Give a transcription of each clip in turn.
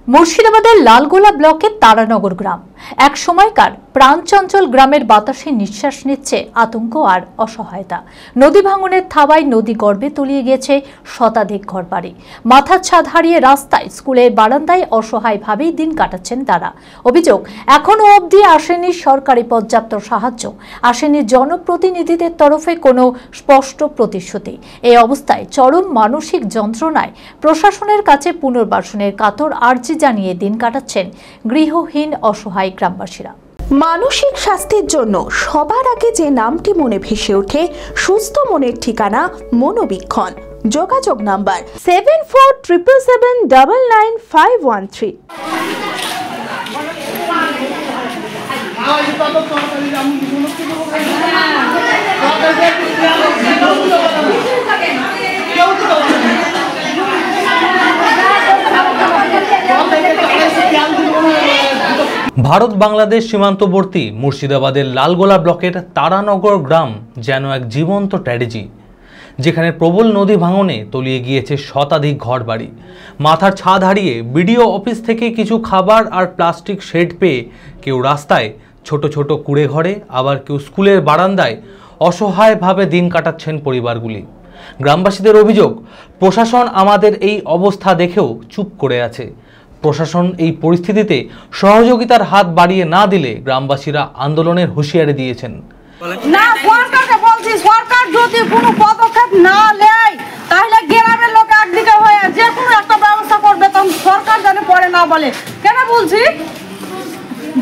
মুর্শিদাবাদের লালগোলা ব্লকের তারানগর গ্রাম এক সময়কার প্রাণচঞ্চল গ্রামের বাতাসে নিঃশ্বাস নিচ্ছে আতঙ্ক আর অসহায়তা। নদী ভাঙনের থাবায় নদী গর্ভে তলিয়ে গেছে শতাধিক ঘরবাড়ি। মাথার ছাদ হারিয়ে রাস্তায়, স্কুলের বারান্দায় অসহায়ভাবেই দিন কাটাচ্ছেন তারা। অভিযোগ, এখনো অবধি আসেনি সরকারি পর্যাপ্ত সাহায্য, আসেনি জনপ্রতিনিধিদের তরফে কোনো স্পষ্ট প্রতিশ্রুতি। এই অবস্থায় চরম মানসিক যন্ত্রণায় প্রশাসনের কাছে পুনর্বাসনের কাতর আর্জি জানিয়ে দিন কাটাচ্ছেন গৃহহীন অসহায় গ্রামবাসীরা। মানসিক স্বাস্থ্যের জন্য সবার আগে যে নামটি মনে ভেসে ওঠে, সুস্থ মনের ঠিকানা মনোবীক্ষণ। যোগাযোগ নাম্বার 7477799513। ভারত বাংলাদেশ সীমান্তবর্তী মুর্শিদাবাদের লালগোলা ব্লকের তারানগর গ্রাম যেন এক জীবন্ত ট্র্যাজেডি, যেখানে প্রবল নদী ভাঙনে তলিয়ে গিয়েছে শতাধিক ঘরবাড়ি। মাথার ছাদ হারিয়ে বিডিও অফিস থেকে কিছু খাবার আর প্লাস্টিক শেড পেয়ে কেউ রাস্তায় ছোট ছোট কুড়ে ঘরে, আবার কেউ স্কুলের বারান্দায় অসহায়ভাবে দিন কাটাচ্ছেন পরিবারগুলি। গ্রামবাসীদের অভিযোগ, প্রশাসন আমাদের এই অবস্থা দেখেও চুপ করে আছে। প্রশাসন এই পরিস্থিতিতে সহযোগিতার হাত বাড়িয়ে না দিলে গ্রামবাসীরা আন্দোলনের হুঁশিয়ারি দিয়েছেন। না, সরকারকে বলছি, সরকার যদি কোনো পদক্ষেপ না নেয় তাহলে গ্রামের লোক একদিকে হয়ে যে কোনো একটা ব্যবস্থা করবে, তখন সরকার যেন পরে না বলে। কেন বলছি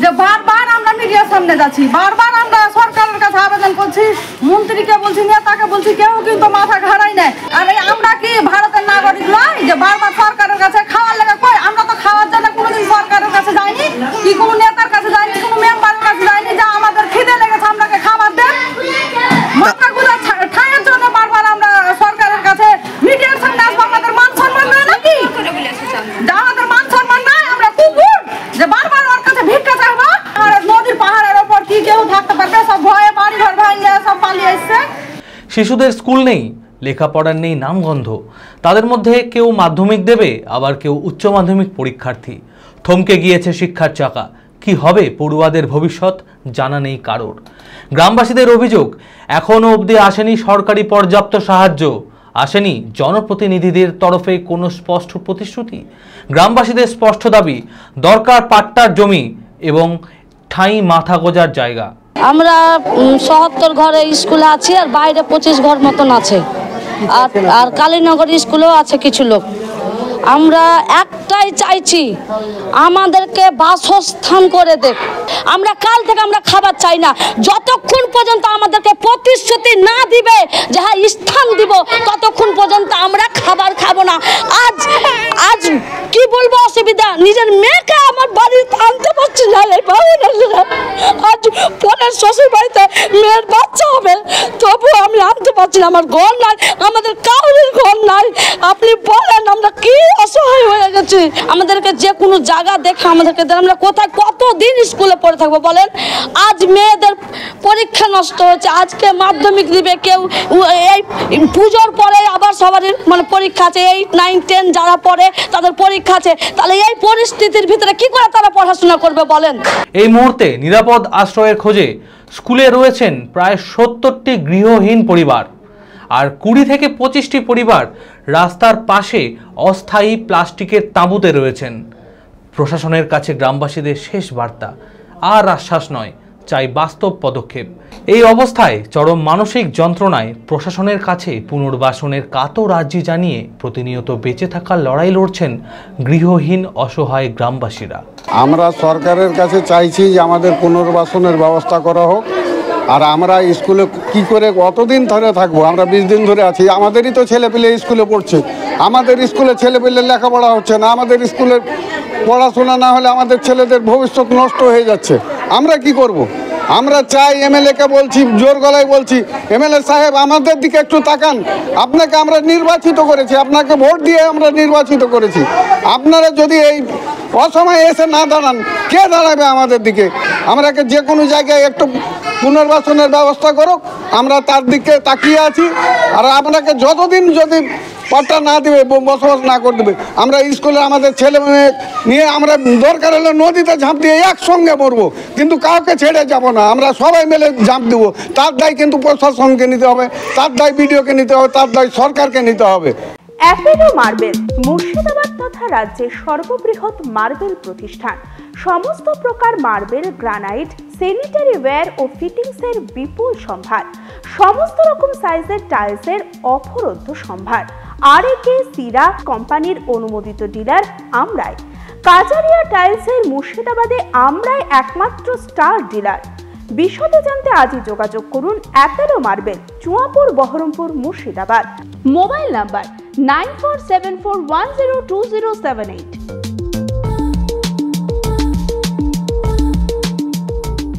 যে বারবার আমরা মিডিয়ার সামনে যাচ্ছি, বারবার আমরা সরকারের কাছে আবেদন করছি, মন্ত্রীকে বলছি, নেতাকে বলছি, কেউ কিন্তু মাথা ঘাড়াই নেয়। আর আমরা কি ভারতের নাগরিক নয় যে বারবার সরকারের কাছে খাওয়ার লেগে? কই, আমরা তো খাওয়ার জন্য কোনোদিন সরকারের কাছে যাইনি, কি কোনো নেতার কাছে যাইনি, কোনো মেম্বারের কাছে যাইনি যে আমাদের খিদে লেগেছে আমরাকে খাবার দেন। মাথা গুঁজা ঠাঁয়ের জন্য বারবার আমরা সরকারের কাছে মিডিয়ার সামনে আসবো। আমাদের মান সম্মান নয় নাকি? যা আমাদের মান সম্মান নয়, আমরা কুকুর যে বারবার ওর কাছে ভিক্ষা চাইবো? আর নদীর পাহাড়ের ওপর কি কেউ থাকতে পারবে? সব ভয়ে বাড়ি ঘর ভাঙিয়ে সব পালিয়ে এসছে। শিশুদের স্কুল নেই, লেখাপড়ার নেই নামগন্ধ। তাদের মধ্যে কেউ মাধ্যমিক দেবে, আবার কেউ উচ্চ মাধ্যমিক পরীক্ষার্থী। থমকে গিয়েছে শিক্ষার চাকা। কি হবে পড়ুয়াদের ভবিষ্যৎ জানা নেই কারোর। গ্রামবাসীদের অভিযোগ, এখনো অবধি আসেনি সরকারি পর্যাপ্ত সাহায্য, আসেনি জনপ্রতিনিধিদের তরফে কোনো স্পষ্ট প্রতিশ্রুতি। গ্রামবাসীদের স্পষ্ট দাবি, দরকার পাট্টার জমি এবং ঠাঁই মাথা গোজার জায়গা। আমরা ৭০ ঘরে স্কুলে আছি, আর বাইরে 25 ঘর মতন আছে, আর কালীনগর স্কুলেও আছে কিছু লোক। আমরা একটাই চাইছি, আমাদেরকে বাসস্থান করে দেখ। আমরা কাল থেকে আমরা খাবার চাই না, যতক্ষণ পর্যন্ত আমাদেরকে প্রতিশ্রুতি না দিবে যে হ্যাঁ স্থান দিব, ততক্ষণ পর্যন্ত আমরা খাবার খাবো না। আজ কি বলবো অসুবিধা, নিজের মেয়েকে আমার বাড়িতে আনতে পারছি না। আজ পরের শ্বশুর বাড়িতে মেয়ের বাচ্চা হবে, তবু আমি আনতে পারছি না। আমার ঘর নাই, আমাদের কাউরির ঘর নাই। আপনি বলেন আমরা কি অসহায় হয়ে গেছি। আমাদেরকে যে কোনো জায়গা দেখে আমাদেরকে দেন। আমরা কোথায় কতদিন স্কুলে পড়ে থাকবো বলেন? আজ মেয়েদের পরীক্ষা নষ্ট হচ্ছে, আজকে মাধ্যমিক দিবে কেউ, এই পুজোর পরে আবার সবারই পরীক্ষা আছে, 8, 9, 10 যারা পড়ে তাদের পরীক্ষা আছে। তাহলে এই পরিস্থিতির ভিতরে কি করে তারা পড়াশোনা করবে বলেন? এই মুহূর্তে নিরাপদ আশ্রয়ের খোঁজে স্কুলে রয়েছেন প্রায় 70টি গৃহহীন পরিবার, আর 20 থেকে 25টি পরিবার রাস্তার পাশে অস্থায়ী প্লাস্টিকের তাঁবুতে রয়েছেন। প্রশাসনের কাছে গ্রামবাসীদের শেষ বার্তা, আর আশ্বাস নয়, চাই বাস্তব পদক্ষেপ। এই অবস্থায় চরম মানসিক যন্ত্রণায় প্রশাসনের কাছে পুনর্বাসনের কাতর আর্জি জানিয়ে প্রতিনিয়ত বেঁচে থাকার লড়াই লড়ছেন গৃহহীন অসহায় গ্রামবাসীরা। আমরা সরকারের কাছে চাইছি যে আমাদের পুনর্বাসনের ব্যবস্থা করা হোক। আর আমরা স্কুলে কি করে কতদিন ধরে থাকবো? আমরা 20 দিন ধরে আছি। আমাদেরই তো ছেলেপিলে স্কুলে পড়ছে, আমাদের স্কুলে ছেলেপিলে লেখাপড়া হচ্ছে না। আমাদের স্কুলে পড়াশোনা না হলে আমাদের ছেলেদের ভবিষ্যৎ নষ্ট হয়ে যাচ্ছে। আমরা কি করব? আমরা চাই, এমএলএকে বলছি, জোর গলায় বলছি, এমএলএ সাহেব আমাদের দিকে একটু তাকান। আপনাকে আমরা নির্বাচিত করেছি, আপনাকে ভোট দিয়ে আমরা নির্বাচিত করেছি। আপনারা যদি এই অসময়ে এসে না দাঁড়ান, কে দাঁড়াবে আমাদের দিকে? আমরাকে যে কোনো জায়গায় একটু পুনর্বাসনের ব্যবস্থা করুক, আমরা তার দিকে তাকিয়ে আছি। আর আপনাকে যতদিন যদি পাট্টা না দেবে, বসবাস না করে দেবে, আমরা স্কুলে আমাদের ছেলে মেয়ে নিয়ে আমরা দরকার হলে নদীতে ঝাঁপ দিয়ে একসঙ্গে মরবো, কিন্তু কাউকে ছেড়ে যাব না, আমরা সবাই মিলে ঝাঁপ দেবো। তার দায় কিন্তু প্রশাসনকে নিতে হবে, তার দায় বিডিওকে নিতে হবে, তার দায় সরকারকে নিতে হবে। অ্যাপেলো মার্বেল মুর্শিদাবাদ তথা রাজ্যের সর্ববৃহৎ মার্বেল প্রতিষ্ঠান। সমস্ত প্রকার মার্বেল, গ্রানাইট, স্যানিটারি ওয়্যার ও ফিটিংসের বিপুল সম্ভার, সমস্ত রকম সাইজের টাইলসের অফুরন্ত সম্ভার। আর.এ.কে সিরা কোম্পানির অনুমোদিত ডিলার আমরাই। কাজারিয়া টাইলসের মুর্শিদাবাদে আমরাই একমাত্র স্টার ডিলার। বিশদে জানতে আজই যোগাযোগ করুন Apollo marble, Chuapur, Baharampur, Murshidabad. Mobile number 9474102078।